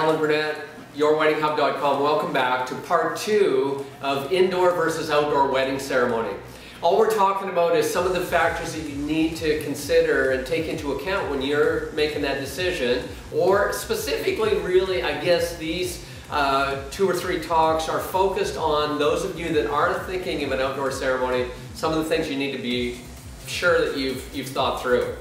Alan Burnett, yourweddinghub.com. Welcome back to part 2 of indoor versus outdoor wedding ceremony. All we're talking about is some of the factors that you need to consider and take into account when you're making that decision, or specifically really, I guess these 2 or 3 talks are focused on those of you that are thinking of an outdoor ceremony, some of the things you need to be sure that you've thought through.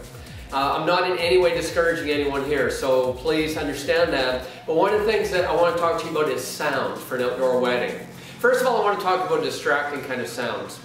I'm not in any way discouraging anyone here, so please understand that. But one of the things that I want to talk to you about is sound for an outdoor wedding. First of all, I want to talk about distracting kind of sounds.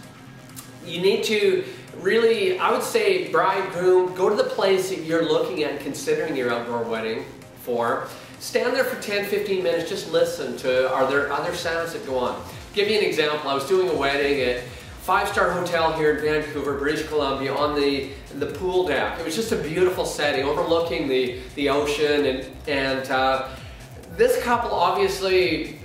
You need to really, I would say, bride, groom, go to the place that you're looking at and considering your outdoor wedding for. Stand there for 10-15 minutes, just listen to, are there other sounds that go on? I'll give you an example. I was doing a wedding at 5-star hotel here in Vancouver, British Columbia, on the pool deck. It was just a beautiful setting overlooking the ocean, and this couple obviously,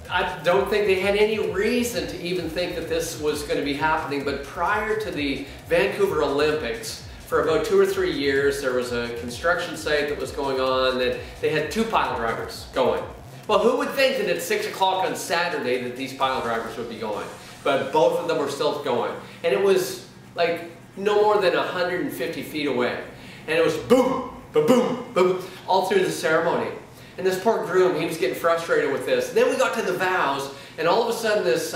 I don't think they had any reason to even think that this was going to be happening, but prior to the Vancouver Olympics, for about 2 or 3 years, there was a construction site that was going on that they had 2 pile drivers going. Well, who would think that at 6 o'clock on Saturday that these pile drivers would be going? But both of them were still going. And it was like no more than 150 feet away. And it was boom, ba-boom, boom, all through the ceremony. And this poor groom, he was getting frustrated with this. And then we got to the vows, and all of a sudden this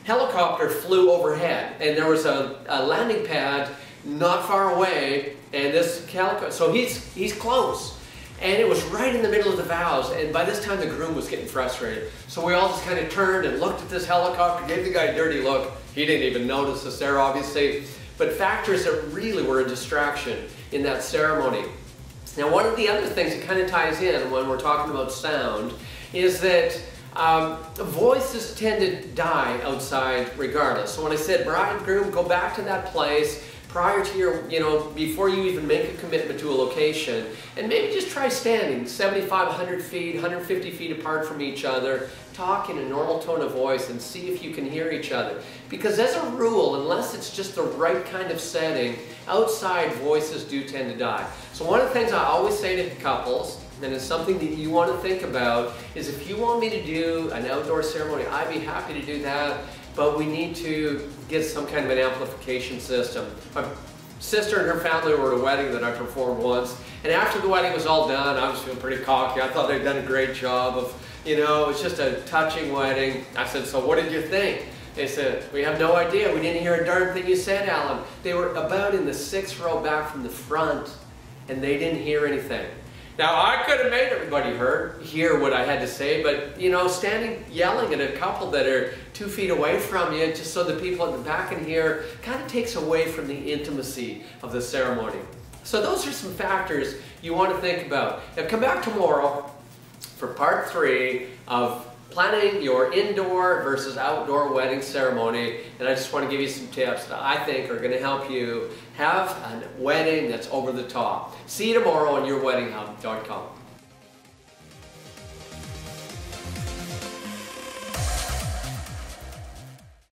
helicopter flew overhead. And there was a landing pad not far away, and this helicopter, so he's close. And it was right in the middle of the vows, and by this time the groom was getting frustrated. So we all just kind of turned and looked at this helicopter, gave the guy a dirty look. He didn't even notice us there, obviously. But factors that really were a distraction in that ceremony. Now, one of the other things that kind of ties in when we're talking about sound is that voices tend to die outside regardless. So when I said bride, groom, go back to that place prior to your, before you even make a commitment to a location, and maybe just try standing 75, 100 feet, 150 feet apart from each other, talk in a normal tone of voice and see if you can hear each other. Because as a rule, unless it's just the right kind of setting, outside voices do tend to die. So one of the things I always say to couples, and it's something that you want to think about, is if you want me to do an outdoor ceremony, I'd be happy to do that. But we need to get some kind of an amplification system. My sister and her family were at a wedding that I performed once, and after the wedding was all done, I was feeling pretty cocky. I thought they'd done a great job of, it was just a touching wedding. I said, so what did you think? They said, we have no idea. We didn't hear a darn thing you said, Alan. They were about in the 6th row back from the front, and they didn't hear anything. Now, I could have made everybody hear what I had to say, but, standing yelling at a couple that are 2 feet away from you, just so the people at the back can hear, kind of takes away from the intimacy of the ceremony. So those are some factors you want to think about. Now, come back tomorrow for part 3 of planning your indoor versus outdoor wedding ceremony, and I just want to give you some tips that I think are going to help you have a wedding that's over the top. See you tomorrow on yourweddinghub.com.